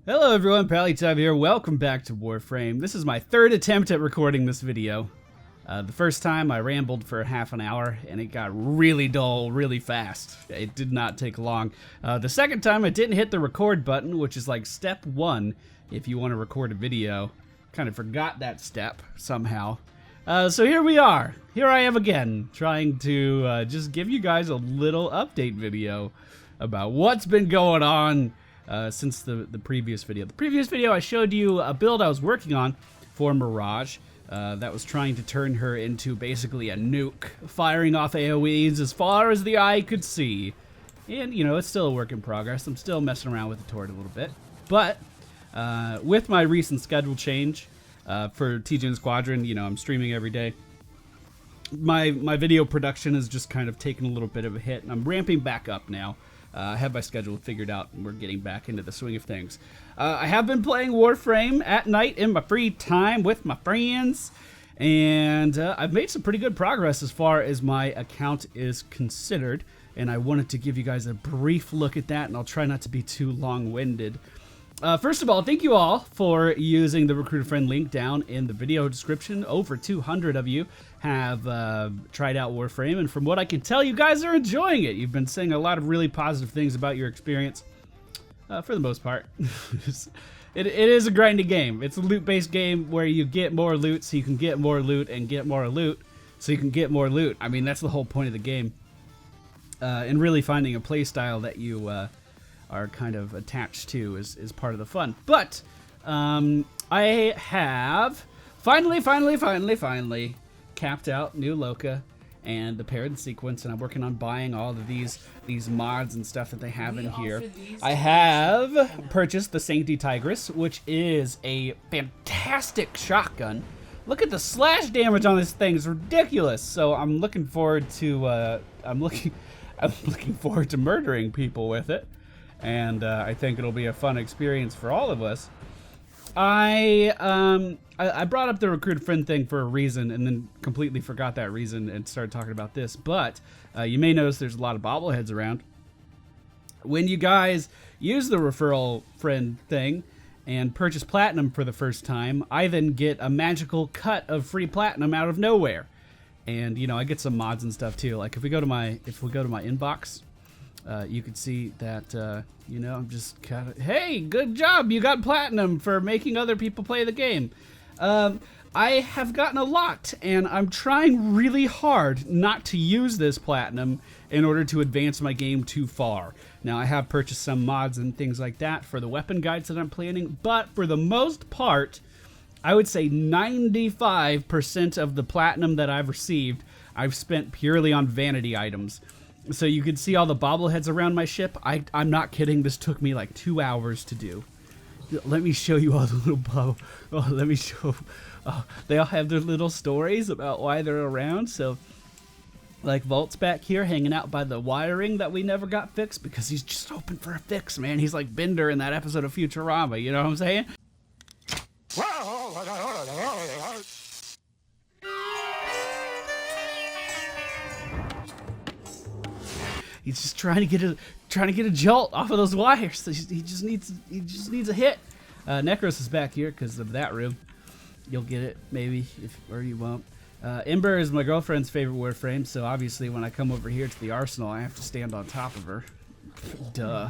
Hello everyone, MFPallytime here. Welcome back to Warframe. This is my third attempt at recording this video. The first time I rambled for half an hour and it got really dull really fast. It did not take long. The second time I didn't hit the record button, which is like step one if you want to record a video. Kind of forgot that step somehow. So here we are. Here I am again, trying to just give you guys a little update video about what's been going on since the previous video. The previous video I showed you a build I was working on for Mirage that was trying to turn her into basically a nuke, firing off AoEs as far as the eye could see. And, you know, it's still a work in progress. I'm still messing around with the turret a little bit. But with my recent schedule change for TGN Squadron, you know, I'm streaming every day. My video production has just kind of taken a little bit of a hit, and I'm ramping back up now. I have my schedule figured out, and we're getting back into the swing of things. I have been playing Warframe at night in my free time with my friends, and I've made some pretty good progress as far as my account is considered, and I wanted to give you guys a brief look at that, and I'll try not to be too long-winded. First of all, thank you all for using the recruiter friend link down in the video description. Over 200 of you have tried out Warframe, and from what I can tell, you guys are enjoying it. You've been saying a lot of really positive things about your experience, for the most part. It is a grinding game. It's a loot-based game where you get more loot so you can get more loot, and get more loot so you can get more loot. I mean, that's the whole point of the game. And really finding a play style that you are kind of attached to is part of the fun. But I have finally capped out New Loka and the Parent Sequence, and I'm working on buying all of these mods and stuff that they have in here. I have purchased the Sanctity Tigress, which is a fantastic shotgun. Look at the slash damage on this thing; it's ridiculous. So I'm looking forward to I'm looking forward to murdering people with it. And I think it'll be a fun experience for all of us. I brought up the recruit friend thing for a reason, and then completely forgot that reason and started talking about this. But you may notice there's a lot of bobbleheads around. When you guys use the referral friend thing and purchase platinum for the first time, I then get a magical cut of free platinum out of nowhere. And you know, I get some mods and stuff too. Like if we go to my inbox. You can see that, you know, I'm just kind of, hey, good job, you got platinum for making other people play the game. I have gotten a lot, and I'm trying really hard not to use this platinum in order to advance my game too far. Now, I have purchased some mods and things like that for the weapon guides that I'm planning, but for the most part, I would say 95% of the platinum that I've received, I've spent purely on vanity items. So you can see all the bobbleheads around my ship. I'm not kidding. This took me like 2 hours to do. Let me show you all the little bubble. Oh, let me show. Oh, they all have their little stories about why they're around. So, like Volt's back here hanging out by the wiring that we never got fixed because he's just hoping for a fix, man. He's like Bender in that episode of Futurama. You know what I'm saying? He's just trying to get a jolt off of those wires. So he just needs a hit. Necros is back here because of that room. You'll get it maybe, or you won't. Ember is my girlfriend's favorite Warframe, so obviously when I come over here to the arsenal, I have to stand on top of her. Duh.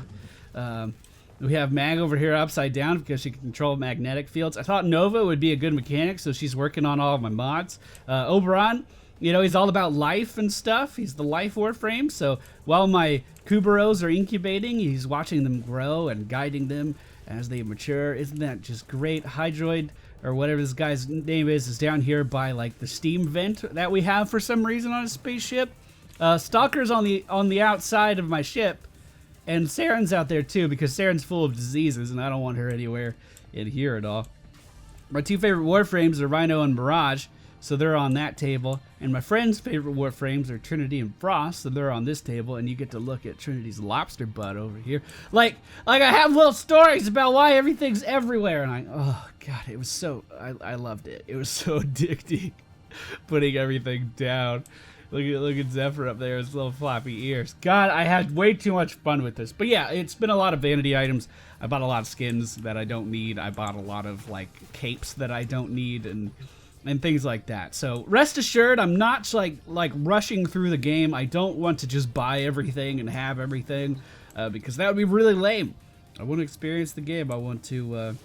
We have Mag over here upside down because she can control magnetic fields. I thought Nova would be a good mechanic, so she's working on all of my mods. Oberon. You know, he's all about life and stuff. He's the life Warframe, so while my Kuberos are incubating, he's watching them grow and guiding them as they mature. Isn't that just great? Hydroid, or whatever this guy's name is down here by, like, the steam vent that we have for some reason on a spaceship. Stalker's on the outside of my ship, and Saren's out there, too, because Saren's full of diseases, and I don't want her anywhere in here at all. My two favorite Warframes are Rhino and Mirage. So they're on that table, and my friend's favorite Warframes are Trinity and Frost, so they're on this table, and you get to look at Trinity's lobster butt over here. Like I have little stories about why everything's everywhere, and oh god, it was so, I loved it. It was so addicting, putting everything down. Look at Zephyr up there, his little floppy ears. God, I had way too much fun with this. But yeah, it's been a lot of vanity items. I bought a lot of skins that I don't need. I bought a lot of like capes that I don't need and things like that. So rest assured, I'm not like rushing through the game. I don't want to just buy everything and have everything because that would be really lame. I want to experience the game. I want to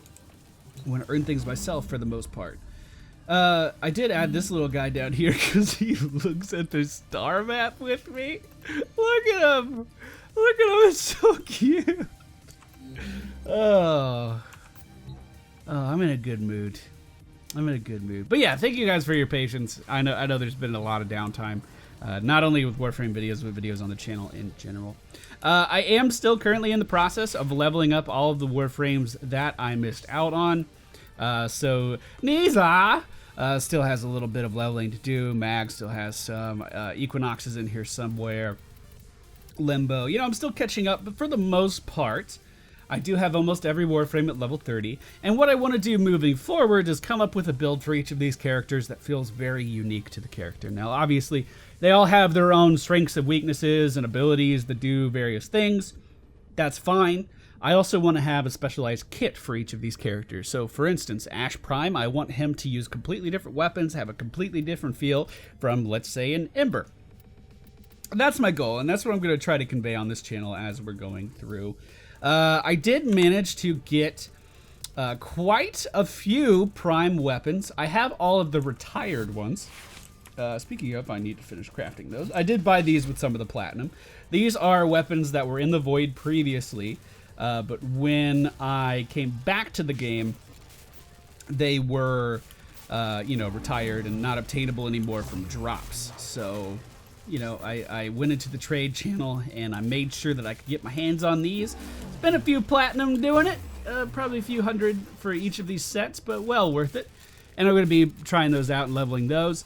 earn things myself for the most part. I did add this little guy down here because he looks at the star map with me. Look at him. Look at him. It's so cute. Oh, I'm in a good mood. I'm in a good mood. But yeah, thank you guys for your patience. I know there's been a lot of downtime, not only with Warframe videos, but videos on the channel in general. I am still currently in the process of leveling up all of the Warframes that I missed out on. So Niza still has a little bit of leveling to do. Mag still has some. Equinox is in here somewhere. Limbo. You know, I'm still catching up, but for the most part, I do have almost every Warframe at level 30. And what I want to do moving forward is come up with a build for each of these characters that feels very unique to the character. Now, obviously, they all have their own strengths and weaknesses and abilities that do various things. That's fine. I also want to have a specialized kit for each of these characters. So, for instance, Ash Prime, I want him to use completely different weapons, have a completely different feel from, let's say, an Ember. That's my goal, and that's what I'm going to try to convey on this channel as we're going through. I did manage to get quite a few Prime weapons. I have all of the retired ones. Speaking of, I need to finish crafting those. I did buy these with some of the platinum. These are weapons that were in the void previously. But when I came back to the game, they were, retired and not obtainable anymore from drops. So, I went into the trade channel and I made sure that I could get my hands on these. Spent a few platinum doing it, probably a few hundred for each of these sets, but well worth it. And I'm going to be trying those out and leveling those.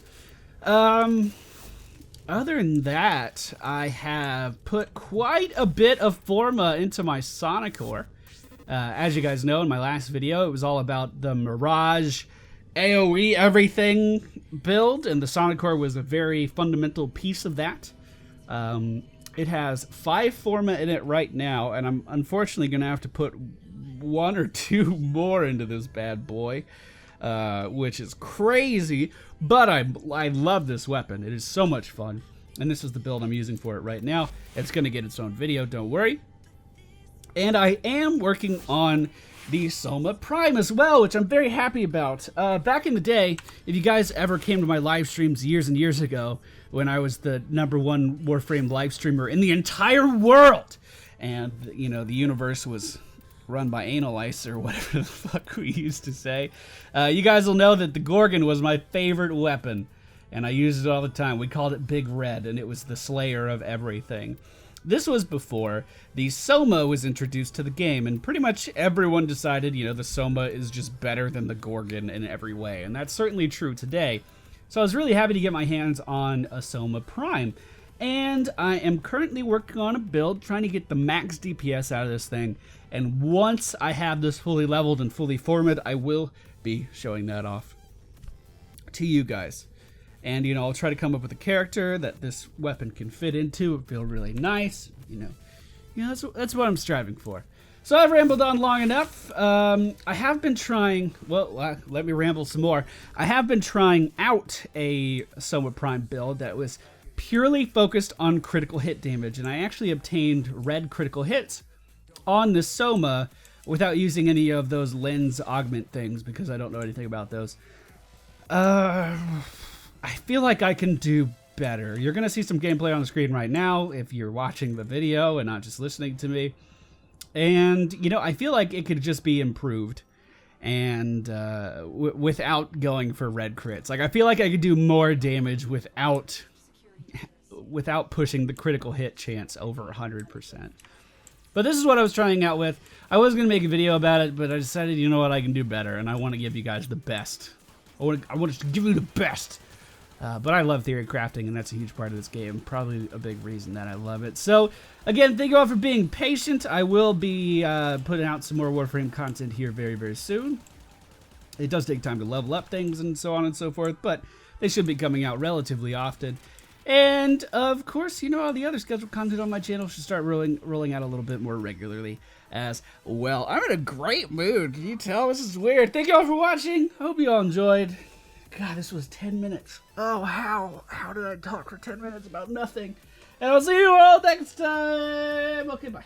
Other than that, I have put quite a bit of Forma into my Sonicor. As you guys know, in my last video, it was all about the Mirage AoE everything build, and the Sonicor was a very fundamental piece of that. It has 5 Forma in it right now, and I'm unfortunately going to have to put 1 or 2 more into this bad boy. Which is crazy, but I love this weapon. It is so much fun, and this is the build I'm using for it right now. It's going to get its own video, don't worry. And I am working on the Soma Prime as well, which I'm very happy about. Back in the day, if you guys ever came to my live streams years and years ago, when I was the #1 Warframe live streamer in the entire world, and, the universe was run by anal ice or whatever the fuck we used to say. You guys will know that the Gorgon was my favorite weapon, and I used it all the time. We called it Big Red, and it was the slayer of everything. This was before the Soma was introduced to the game, and pretty much everyone decided, the Soma is just better than the Gorgon in every way, and that's certainly true today. So I was really happy to get my hands on a Soma Prime. And I am currently working on a build, trying to get the max DPS out of this thing. And once I have this fully leveled and fully formed, I will be showing that off to you guys. And, I'll try to come up with a character that this weapon can fit into. It feel really nice, that's what I'm striving for. So I've rambled on long enough. I have been trying, let me ramble some more. I have been trying out a Soma Prime build that was purely focused on critical hit damage, and I actually obtained red critical hits on this Soma without using any of those lens augment things because I don't know anything about those. I feel like I can do better. You're gonna see some gameplay on the screen right now if you're watching the video and not just listening to me. And I feel like it could just be improved and without going for red crits. Like, I feel like I could do more damage without pushing the critical hit chance over 100%. But this is what I was trying out with. I was going to make a video about it, but I decided, you know what, I can do better, and I want to give you guys the best. I want to give you the best. But I love theory crafting, and that's a huge part of this game. Probably a big reason that I love it. So, again, thank you all for being patient. I will be putting out some more Warframe content here very, very soon. It does take time to level up things and so on and so forth, but they should be coming out relatively often. And of course, you know, all the other scheduled content on my channel should start rolling out a little bit more regularly as well. I'm in a great mood. Can you tell? This is weird. Thank you all for watching. Hope you all enjoyed. God, this was 10 minutes. Oh, how did I talk for 10 minutes about nothing? And I'll see you all next time. Okay, bye.